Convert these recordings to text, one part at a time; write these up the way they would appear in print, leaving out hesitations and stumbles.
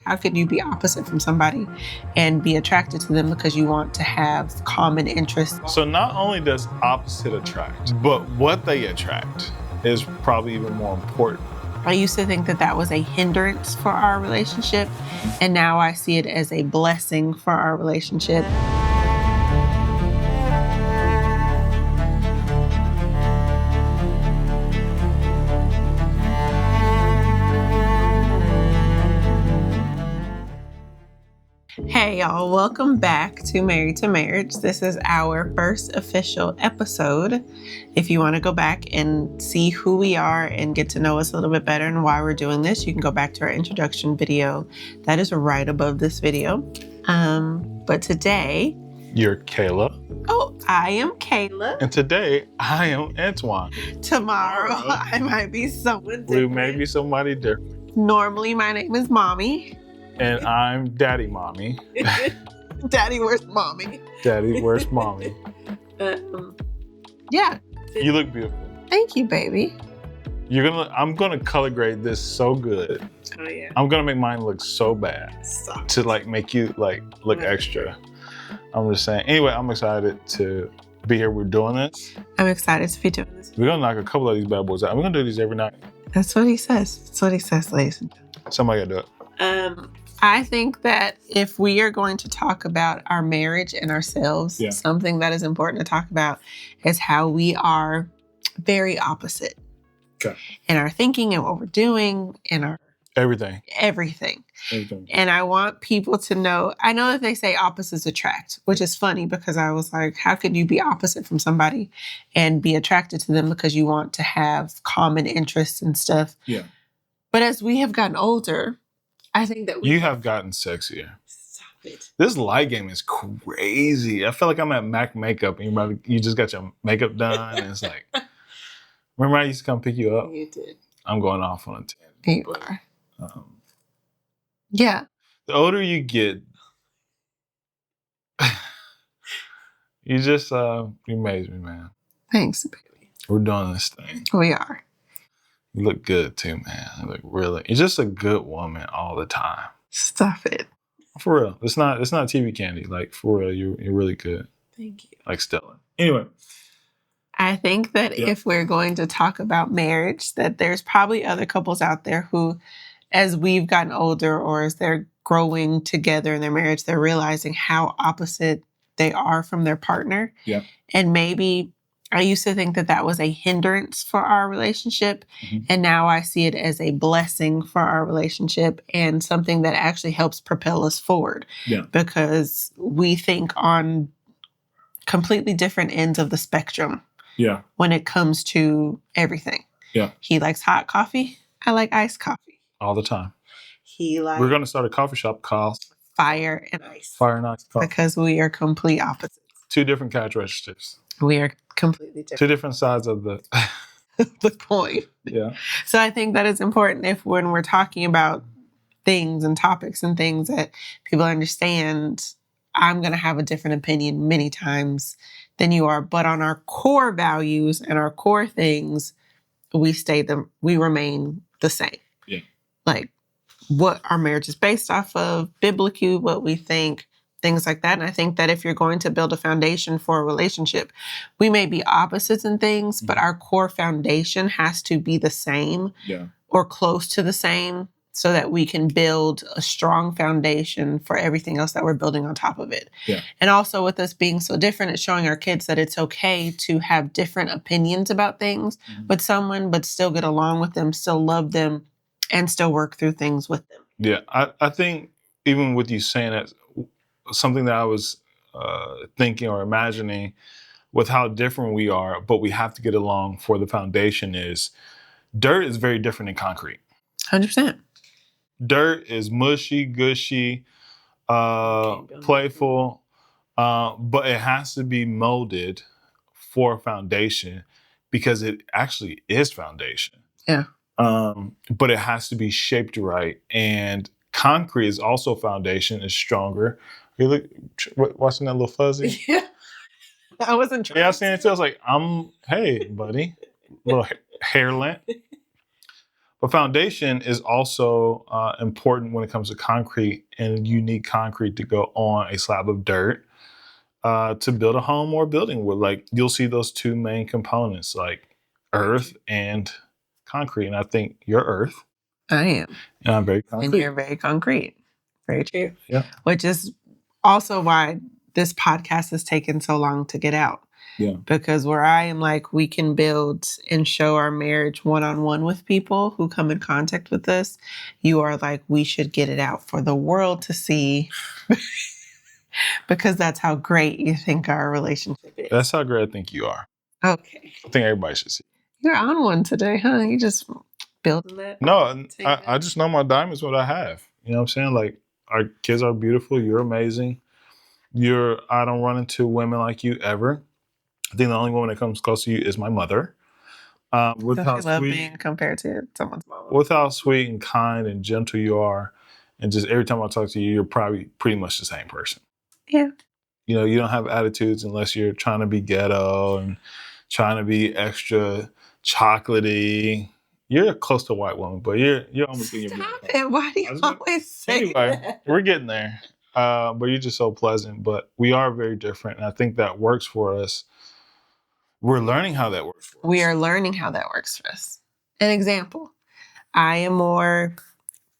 How could you be opposite from somebody and be attracted to them because you want to have common interests? So not only does opposite attract, but what they attract is probably even more important. I used to think that that was a hindrance for our relationship, and now I see it as a blessing for our relationship. Hey y'all, welcome back to Married to Marriage. This is our first official episode. If you want to go back and see who we are and get to know us a little bit better and why we're doing this, you can go back to our introduction video. That is right above this video. But today... You're Kayla. Oh, I am Kayla. And today, I am Antoine. Tomorrow, I might be someone different. We may be somebody different. Normally, my name is Mommy. And I'm Daddy Mommy. Daddy, where's Mommy? Daddy, where's Mommy? Yeah. You look beautiful. Thank you, baby. I'm gonna color grade this so good. Oh yeah. I'm gonna make mine look so bad. Stop. To make you look extra. I'm just saying. Anyway, I'm excited to be here. We're doing this. I'm excited to be doing this. We're gonna knock a couple of these bad boys out. We're gonna do these every night. That's what he says. That's what he says, ladies and gentlemen. Somebody gotta do it. I think that if we are going to talk about our marriage and ourselves, something that is important to talk about is how we are very opposite. Okay. In our thinking and what we're doing and our everything. And I want people to know, I know that they say opposites attract, which is funny because I was like, how could you be opposite from somebody and be attracted to them because you want to have common interests and stuff? Yeah. But as we have gotten older, I think that you have gotten sexier. Stop it. This light game is crazy. I feel like I'm at MAC Makeup and you just got your makeup done. And it's like, remember I used to come pick you up? You did. I'm going off on a tangent. You are. Yeah. The older you get, you just, you amaze me, man. Thanks, baby. We're doing this thing. We are. You look good too, man. You're just a good woman all the time. Stop it. For real. It's not TV candy. For real, you're really good. Thank you. Like Stella. Anyway. I think that if we're going to talk about marriage, that there's probably other couples out there who, as we've gotten older or as they're growing together in their marriage, they're realizing how opposite they are from their partner. Yeah. And maybe I used to think that that was a hindrance for our relationship. Mm-hmm. And now I see it as a blessing for our relationship and something that actually helps propel us forward. Yeah. Because we think on completely different ends of the spectrum. Yeah. When it comes to everything. Yeah. He likes hot coffee. I like iced coffee. All the time. We're going to start a coffee shop called Fire and Ice. Fire and Ice Coffee. Because we are complete opposites. 2 different cash registers. We are completely different. 2 different sides of the the coin. Yeah. So I think that it's important when we're talking about things and topics and things that people understand, I'm going to have a different opinion many times than you are. But on our core values and our core things, we remain the same. Yeah. What our marriage is based off of, biblically, what we think, things like that. And I think that if you're going to build a foundation for a relationship, we may be opposites in things, but our core foundation has to be the same or close to the same so that we can build a strong foundation for everything else that we're building on top of it. Yeah. And also with us being so different, it's showing our kids that it's okay to have different opinions about things with someone, but still get along with them, still love them, and still work through things with them. Yeah, I think even with you saying that, something that I was thinking or imagining with how different we are, but we have to get along for the foundation is dirt is very different than concrete. 100%. Dirt is mushy, gushy, playful, but it has to be molded for a foundation because it actually is foundation. Yeah. But it has to be shaped right. And concrete is also foundation, is stronger. You look, watching that little fuzzy? Yeah. I wasn't trying. Yeah, I seen it too. I was like, hey, buddy. Little hair lint. But foundation is also important when it comes to concrete, and you need concrete to go on a slab of dirt to build a home or a building with. Like, you'll see those two main components, like earth and concrete. And I think you're earth. I am. And I'm very And concrete. you're very concrete. Very true. Yeah. Which is also why this podcast has taken so long to get out. Yeah. Because where I am like, we can build and show our marriage one-on-one with people who come in contact with us. You are like, we should get it out for the world to see. Because that's how great you think our relationship is. That's how great I think you are. Okay. I think everybody should see. You're on one today, huh? You just building that? No, I just know my diamond's what I have. You know what I'm saying? Like, our kids are beautiful. You're amazing. I don't run into women like you ever. I think the only woman that comes close to you is my mother. With Don't how you love sweet, being compared to someone's mama? with how sweet and kind and gentle you are, and just every time I talk to you, you're probably pretty much the same person. Yeah. You know, you don't have attitudes unless you're trying to be ghetto and trying to be extra chocolatey. You're close to a white woman, but you're almost in your Stop it. Why do you always say anyway, that? we're getting there. But you're just so pleasant. But we are very different, and I think that works for us. We're learning how that works for us. We are learning how that works for us. An example. I am more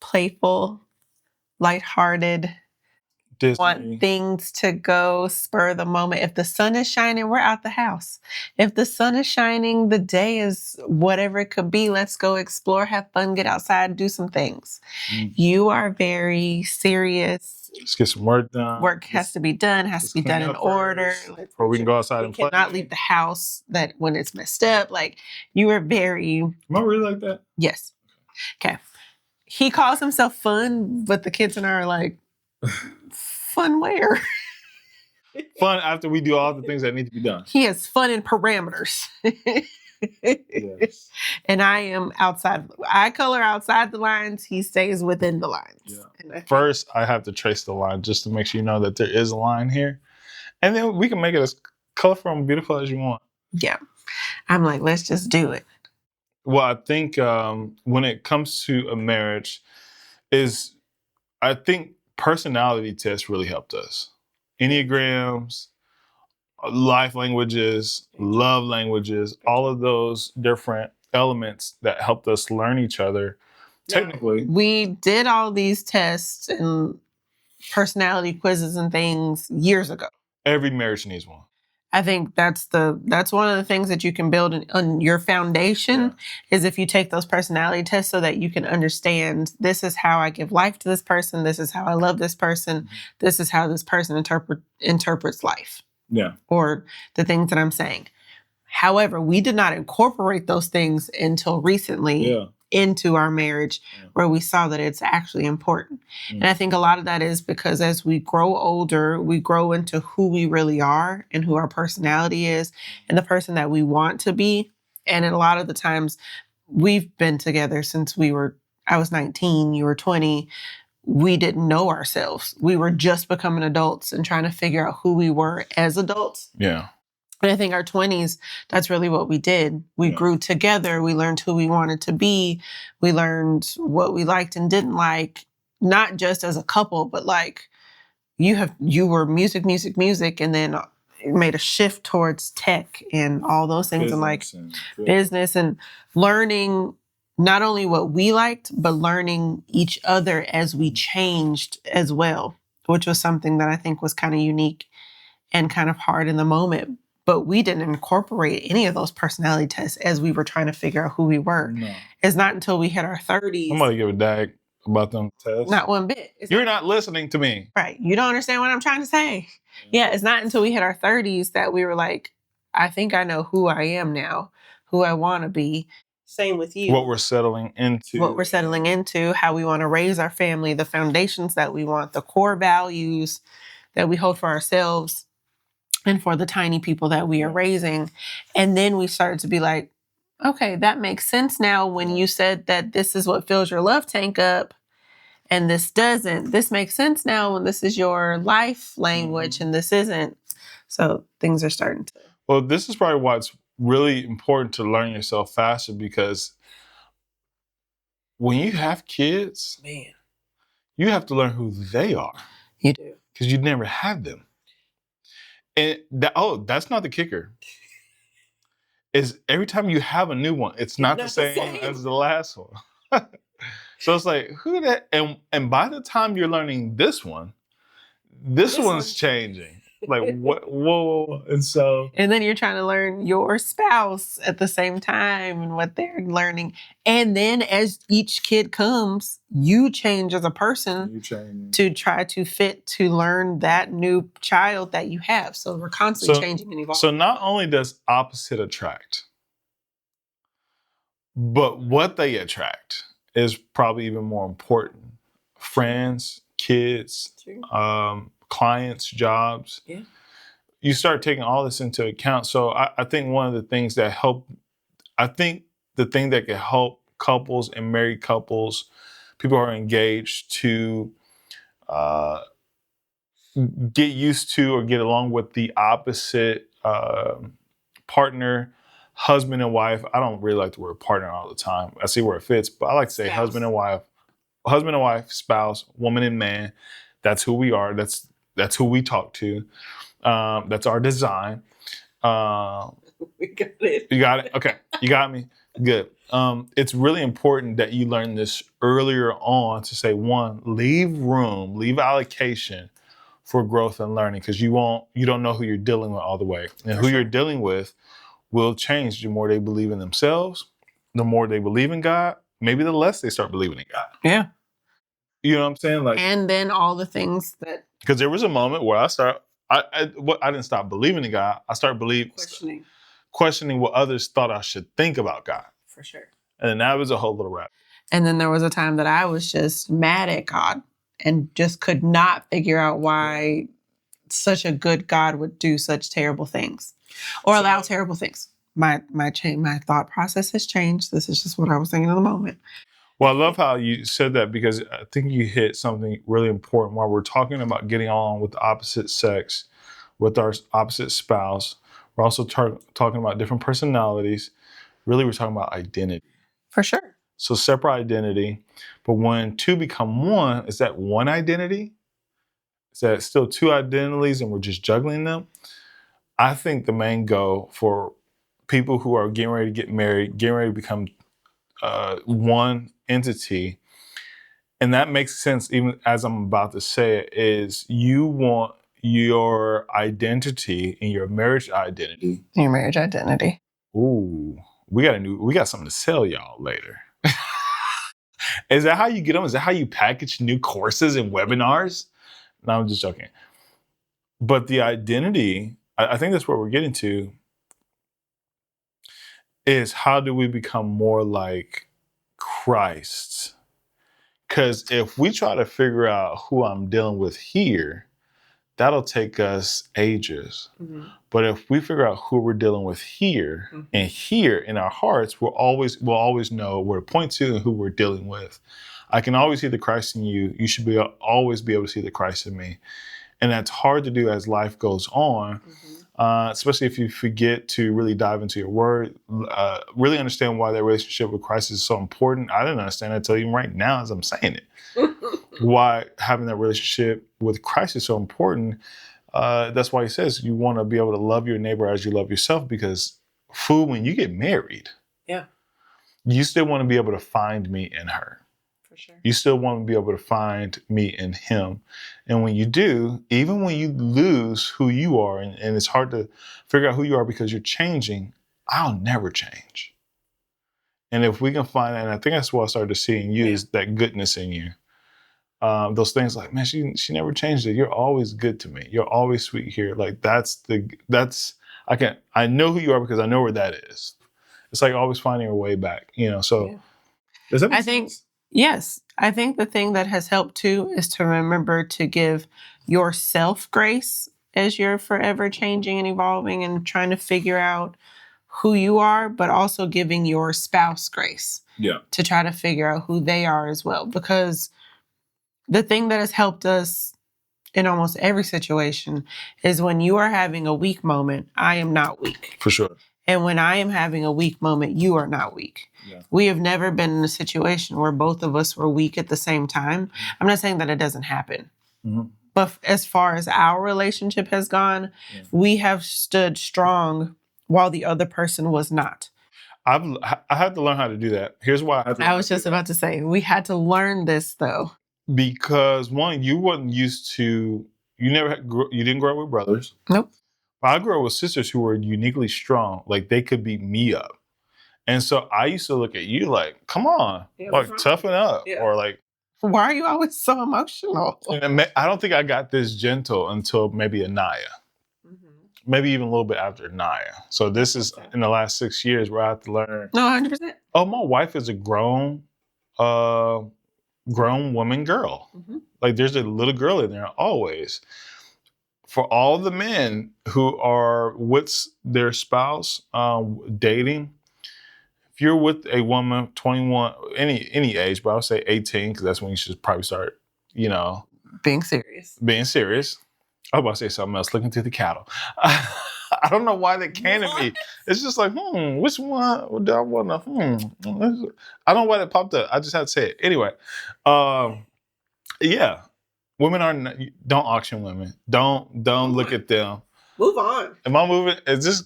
playful, lighthearted, Disney. want things to go spur the moment. If the sun is shining, we're out the house. If the sun is shining, the day is whatever it could be. Let's go explore, have fun, get outside, do some things. You are very serious. Let's get some work done. Work has to be done, has to be done in order. Or we can go outside and play. Cannot leave the house that when it's messed up. Like, you are very... Am I really like that? Yes. Okay. He calls himself fun, but the kids and I are like, fun where? Fun after we do all the things that need to be done. He has fun in parameters. Yes. And I am outside. I color outside the lines. He stays within the lines. Yeah. First, I have to trace the line just to make sure you know that there is a line here. And then we can make it as colorful and beautiful as you want. Yeah. I'm like, let's just do it. Well, I think when it comes to a marriage, I think personality tests really helped us. Enneagrams, life languages, love languages, all of those different elements that helped us learn each other. Technically, we did all these tests and personality quizzes and things years ago. Every marriage needs one. I think that's one of the things that you can build on your foundation is if you take those personality tests so that you can understand, this is how I give life to this person. This is how I love this person. This is how this person interprets life. Yeah. Or the things that I'm saying. However, we did not incorporate those things until recently into our marriage where we saw that it's actually important. And I think a lot of that is because as we grow older, we grow into who we really are and who our personality is and the person that we want to be. And a lot of the times we've been together since I was 19, you were 20. We didn't know ourselves. We were just becoming adults and trying to figure out who we were as adults. Yeah. And I think our 20s, that's really what we did. We grew together. We learned who we wanted to be. We learned what we liked and didn't like, not just as a couple, but like you were music, and then it made a shift towards tech and all those things business and learning not only what we liked, but learning each other as we changed as well, which was something that I think was kind of unique and kind of hard in the moment. But we didn't incorporate any of those personality tests as we were trying to figure out who we were. No. It's not until we hit our 30s. Somebody give a dag about them tests. Not one bit. You're not listening to me. Right. You don't understand what I'm trying to say. Yeah, it's not until we hit our 30s that we were like, I think I know who I am now, who I want to be. Same with you. What we're settling into. How we want to raise our family, the foundations that we want, the core values that we hold for ourselves and for the tiny people that we are raising. And then we started to be like, okay, that makes sense now when you said that this is what fills your love tank up and this doesn't. This makes sense now when this is your life language and this isn't. So things are starting to. Well, this is probably why it's really important to learn yourself faster, because when you have kids, Man, you have to learn who they are you do. because you never had them. And that's not the kicker. Is every time you have a new one, it's not the same as the last one. So it's like, who that? And by the time you're learning this one's changing. Like what? Whoa! And so, And then you're trying to learn your spouse at the same time and what they're learning. And then as each kid comes, you change as a person to try to fit to learn that new child that you have. So we're constantly changing and evolving. So not only does opposite attract, but what they attract is probably even more important. Friends, kids, clients, jobs. Yeah. You start taking all this into account. So I think one of the things that the thing that can help couples and married couples, people who are engaged to get used to or get along with the opposite partner, husband and wife. I don't really like the word partner all the time. I see where it fits, but I like to say husband and wife, spouse, woman and man. That's who we are. That's who we talk to. That's our design. We got it. You got it? Okay. You got me? Good. It's really important that you learn this earlier on to say, one, leave allocation for growth and learning, because you don't know who you're dealing with all the way. And who you're dealing with will change the more they believe in themselves, the more they believe in God, maybe the less they start believing in God. Yeah. You know what I'm saying? Like, and then all the things that, because there was a moment where I didn't stop believing in God. I started questioning what others thought I should think about God. For sure. And then that was a whole little rap. And then there was a time that I was just mad at God and just could not figure out why such a good God would do such terrible things or allow terrible things. My thought process has changed. This is just what I was thinking in the moment. Well, I love how you said that, because I think you hit something really important while we're talking about getting along with the opposite sex, with our opposite spouse. We're also talking about different personalities. Really, we're talking about identity. For sure. So separate identity. But when two become one, is that one identity? Is that still two identities and we're just juggling them? I think the main goal for people who are getting ready to get married, getting ready to become one entity, and that makes sense even as I'm about to say it, is you want your identity and your marriage identity. Your marriage identity. Ooh, we got something to sell y'all later. Is that how you get them? Is that how you package new courses and webinars? No, I'm just joking. But the identity, I think that's what we're getting to, is how do we become more like Christ? Because if we try to figure out who I'm dealing with here, that'll take us ages. Mm-hmm. But if we figure out who we're dealing with here, mm-hmm. and here in our hearts, we'll always know where to point to and who we're dealing with. I can always see the Christ in you. You should always be able to see the Christ in me. And that's hard to do as life goes on, mm-hmm. Especially if you forget to really dive into your word, really understand why that relationship with Christ is so important. I didn't understand that until even right now as I'm saying it. Why having that relationship with Christ is so important. That's why he says you want to be able to love your neighbor as you love yourself, because when you get married, yeah, you still want to be able to find me in her. For sure. You still want to be able to find me in him. And when you do, even when you lose who you are, and it's hard to figure out who you are because you're changing, I'll never change. And if we can find that, and I think that's what I started to see in you, is that goodness in you. Those things like, man, she never changed it. You're always good to me. You're always sweet here. Like I know who you are because I know where that is. It's like always finding your way back, so. Yeah. Does that make sense? Yes. I think the thing that has helped too is to remember to give yourself grace as you're forever changing and evolving and trying to figure out who you are, but also giving your spouse grace. Yeah. To try to figure out who they are as well. Because the thing that has helped us in almost every situation is when you are having a weak moment, I am not weak. For sure. And when I am having a weak moment, you are not weak. Yeah. We have never been in a situation where both of us were weak at the same time. I'm not saying that it doesn't happen. Mm-hmm. But as far as our relationship has gone, we have stood strong while the other person was not. I had to learn how to do that. Here's why I was just about to say, we had to learn this though. Because one, you wasn't used to, you didn't grow up with brothers. Nope. I grew up with sisters who were uniquely strong. Like they could beat me up. And so I used to look at you like, come on, like toughen up. Yeah. Or like, why are you always so emotional? And I don't think I got this gentle until maybe Anaya. Maybe even a little bit after Naya. So this is in the last 6 years where I have to learn. No, 100%. Oh, my wife is a grown woman girl. Like there's a little girl in there always. For all the men who are with their spouse dating, if you're with a woman 21, any age, but I would say 18, because that's when you should probably start, being serious. I was about to say something else. Looking through the cattle. I don't know why that came to me. It's just like, which one do I want to? I don't know why that popped up. I just had to say it. Anyway, yeah. Women are not, don't auction women. Don't look at them. Move on. Am I moving? Is this?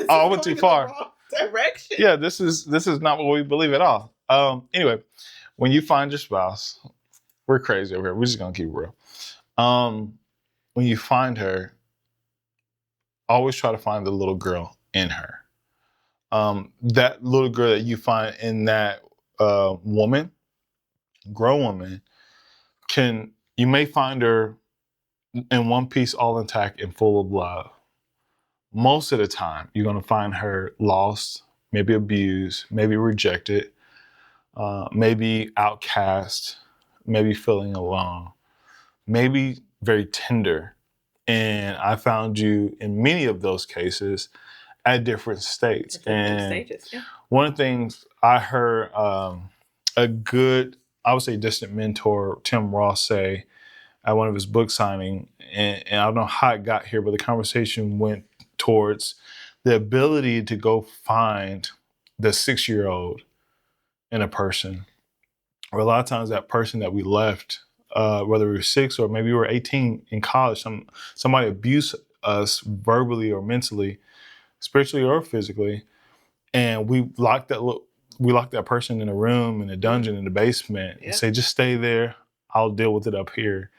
I went too far. Direction. Yeah, this is not what we believe at all. Anyway, when you find your spouse, we're crazy over here. We're just gonna keep it real. When you find her, always try to find the little girl in her. That little girl that you find in that woman, grown woman, you may find her in one piece all intact and full of love. Most of the time, you're going to find her lost, maybe abused, maybe rejected, maybe outcast, maybe feeling alone, maybe very tender. And I found you in many of those cases at different states. Stages, yeah. One of the things I heard a good, I would say distant mentor, Tim Ross, say at one of his book signing, and I don't know how it got here, but the conversation went towards the ability to go find the 6-year-old in a person. Or a lot of times that person that we left, whether we were 6 or maybe we were 18 in college, somebody abused us verbally or mentally, spiritually or physically, and we locked that person in a room, in a dungeon, in the basement, and say, just stay there. I'll deal with it up here.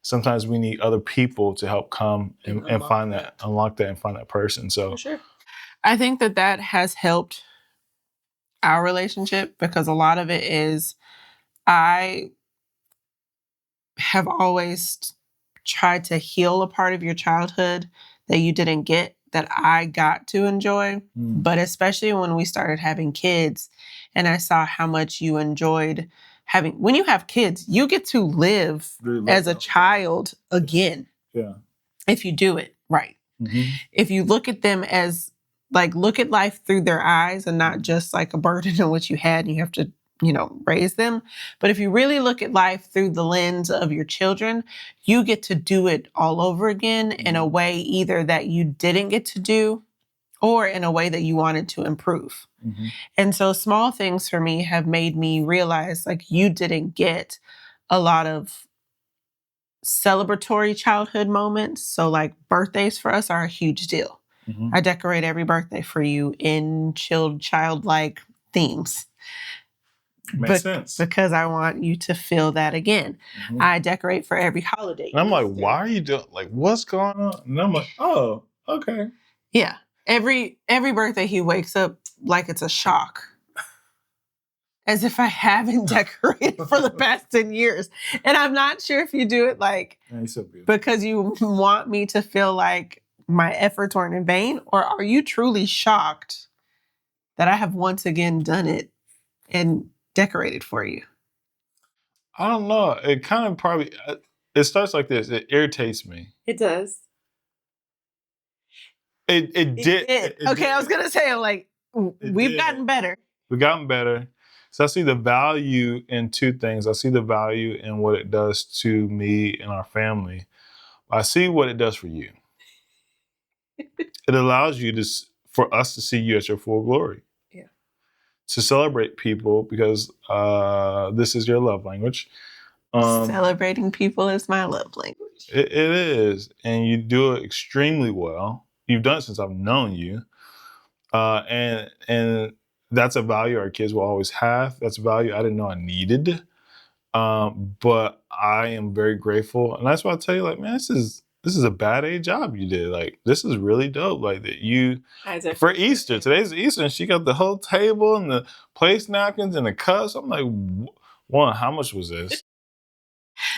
Sometimes we need other people to help come and find that, unlock that, and find that person. So, for sure. I think that has helped our relationship because a lot of it is I have always tried to heal a part of your childhood that you didn't get that I got to enjoy. But especially when we started having kids and I saw how much you enjoyed when you have kids, you get to live as a child again. Yeah. If you do it right. Mm-hmm. If you look at them as look at life through their eyes and not just like a burden in which you had and you have to, raise them. But if you really look at life through the lens of your children, you get to do it all over again in a way either that you didn't get to do or in a way that you wanted to improve. Mm-hmm. And so small things for me have made me realize you didn't get a lot of celebratory childhood moments. So birthdays for us are a huge deal. Mm-hmm. I decorate every birthday for you in childlike themes. Makes sense. Because I want you to feel that again. Mm-hmm. I decorate for every holiday. And I'm like, why are you doing, what's going on? And I'm like, oh, okay. Yeah. Every birthday he wakes up like it's a shock. As if I haven't decorated for the past 10 years. And I'm not sure if you do it so because you want me to feel like my efforts weren't in vain, or are you truly shocked that I have once again done it and decorated for you? I don't know. It kind of probably, it starts like this. It irritates me. It does. It did. Okay, I was going to say, we've gotten better. We've gotten better. So I see the value in two things. I see the value in what it does to me and our family. I see what it does for you. It allows you to for us to see you at your full glory. Yeah. To celebrate people because this is your love language. Celebrating people is my love language. It is, and you do it extremely well. You've done it since I've known you, and that's a value our kids will always have. That's a value I didn't know I needed, but I am very grateful, and that's why I tell you, like, man, this is a bad A job you did. Like, this is really dope. Like that you for Easter. Today's Easter, and she got the whole table and the place napkins and the cups. I'm like, one, how much was this?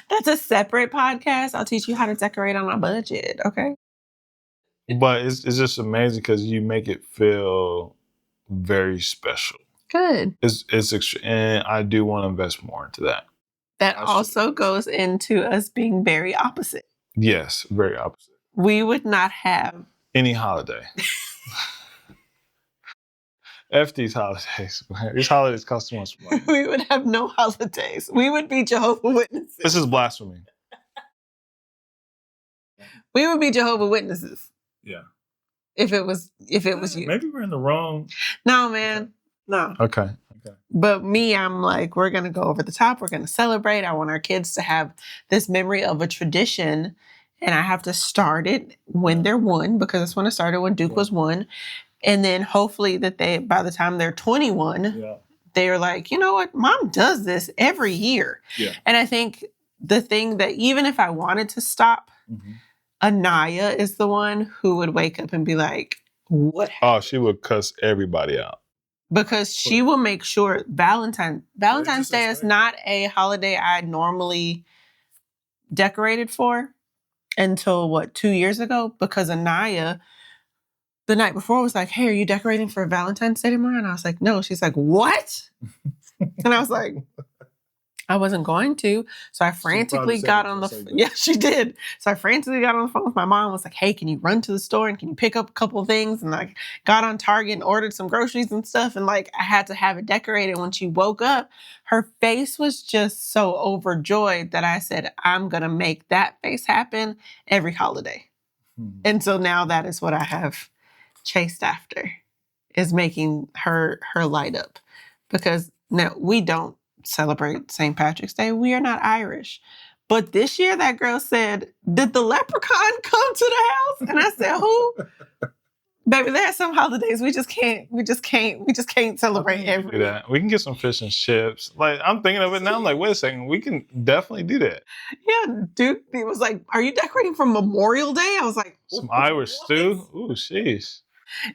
That's a separate podcast. I'll teach you how to decorate on a budget. Okay. But it's just amazing because you make it feel very special. Good. And I do want to invest more into that. That also goes into us being very opposite. Yes, very opposite. We would not have any holiday. F these holidays. These holidays cost too much money. We would have no holidays. We would be Jehovah's Witnesses. This is blasphemy. We would be Jehovah's Witnesses. Yeah. If it was you. Maybe we're in the wrong. No, man. No. Okay. But me, I'm like, we're going to go over the top. We're going to celebrate. I want our kids to have this memory of a tradition. And I have to start it when they're 1, because that's when I started, when Duke was 1. And then hopefully that by the time they're 21, they're like, you know what? Mom does this every year. Yeah. And I think the thing that even if I wanted to stop, Anaya is the one who would wake up and be like, what happened? Oh, she would cuss everybody out. Because she will make sure Valentine's Day is not a holiday I normally decorated for until 2 years ago, because Anaya the night before was like, hey, are you decorating for Valentine's Day tomorrow? And I was like, no. She's like, what? And I was like, I wasn't going to. So I frantically got on the yeah, she did. So I frantically got on the phone with my mom, was like, hey, can you run to the store and can you pick up a couple of things? And I got on Target and ordered some groceries and stuff. And like, I had to have it decorated. When she woke up, her face was just so overjoyed that I said, I'm going to make that face happen every holiday. And so now that is what I have chased after, is making her light up. Because no, we don't celebrate St. Patrick's Day. We are not Irish. But this year that girl said, did the leprechaun come to the house? And I said, who? Baby, there are some holidays we just can't celebrate every do that. We can get some fish and chips. Like, I'm thinking of it now. I'm like, wait a second, we can definitely do that. Yeah, dude, he was like, are you decorating for Memorial Day? I was like, some Irish stew? Ooh, sheesh.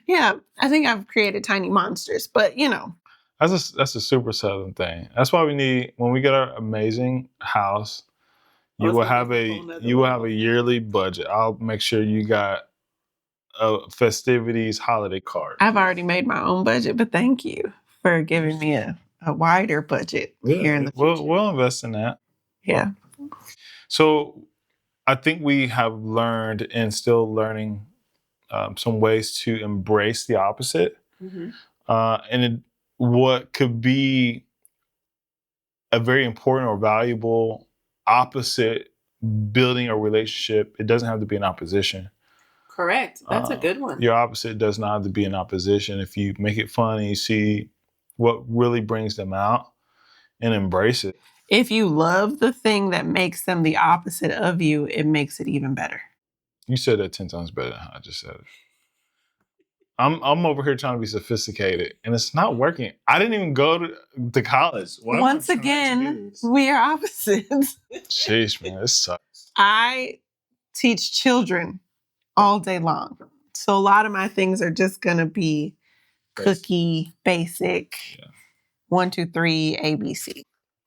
Yeah, I think I've created tiny monsters, but you know. That's a super Southern thing. That's why we need, when we get our amazing house, you will have a yearly budget. I'll make sure you got a festivities holiday card. I've already made my own budget, but thank you for giving me a wider budget here in the future. We'll invest in that. Yeah. So I think we have learned and still learning some ways to embrace the opposite. And what could be a very important or valuable opposite building a relationship, it doesn't have to be in opposition. Correct. That's a good one. Your opposite does not have to be in opposition. If you make it fun and you see what really brings them out and embrace it. If you love the thing that makes them the opposite of you, it makes it even better. You said that 10 times better than how I just said it. I'm over here trying to be sophisticated, and it's not working. I didn't even go to college. Once again, we are opposites. Sheesh, man, this sucks. I teach children all day long. So a lot of my things are just going to be cookie, basic, 1, 2, 3, ABC.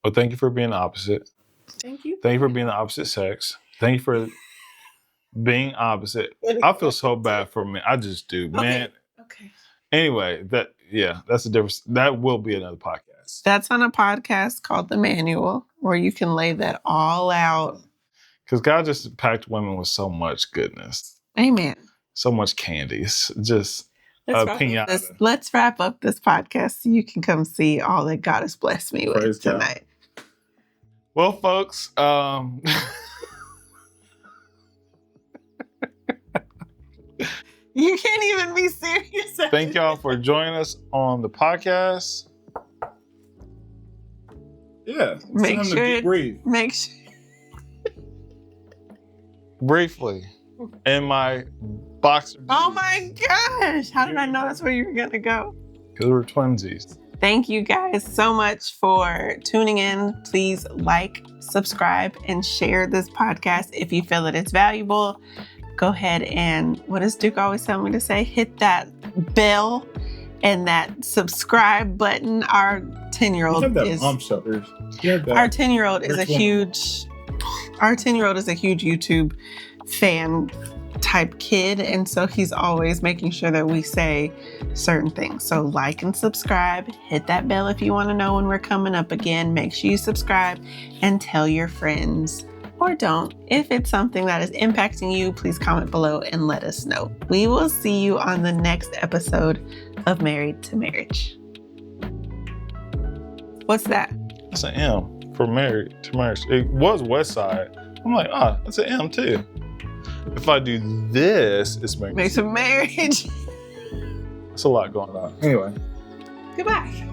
Well, thank you for being the opposite. Thank you. Thank you for being the opposite sex. Thank you for being opposite. I feel so bad for me. I just do, man. Okay. Anyway, that's the difference. That will be another podcast. That's on a podcast called The Manual, where you can lay that all out. Because God just packed women with so much goodness. Amen. So much candy. It's just a pinata. Let's wrap up this podcast so you can come see all that God has blessed me with tonight. Well, folks, You can't even be serious. Thank y'all for joining us on the podcast. Yeah. Make sure. Breathe. Make sure. Briefly, in my boxer. Oh my gosh! How did I know that's where you were gonna go? Because we're twinsies. Thank you guys so much for tuning in. Please like, subscribe, and share this podcast if you feel that it's valuable. Go ahead and, what does Duke always tell me to say? Hit that bell and that subscribe button. Our 10-year-old is our 10-year-old is a huge YouTube fan type kid, and so he's always making sure that we say certain things. So like and subscribe, hit that bell if you want to know when we're coming up again. Make sure you subscribe and tell your friends, or don't. If it's something that is impacting you, please comment below and let us know. We will see you on the next episode of Married to Marriage. What's that? That's an M for Married to Marriage. It was West Side. I'm like, that's an M too. If I do this, it's Married to Marriage. It's a lot going on. Anyway. Goodbye.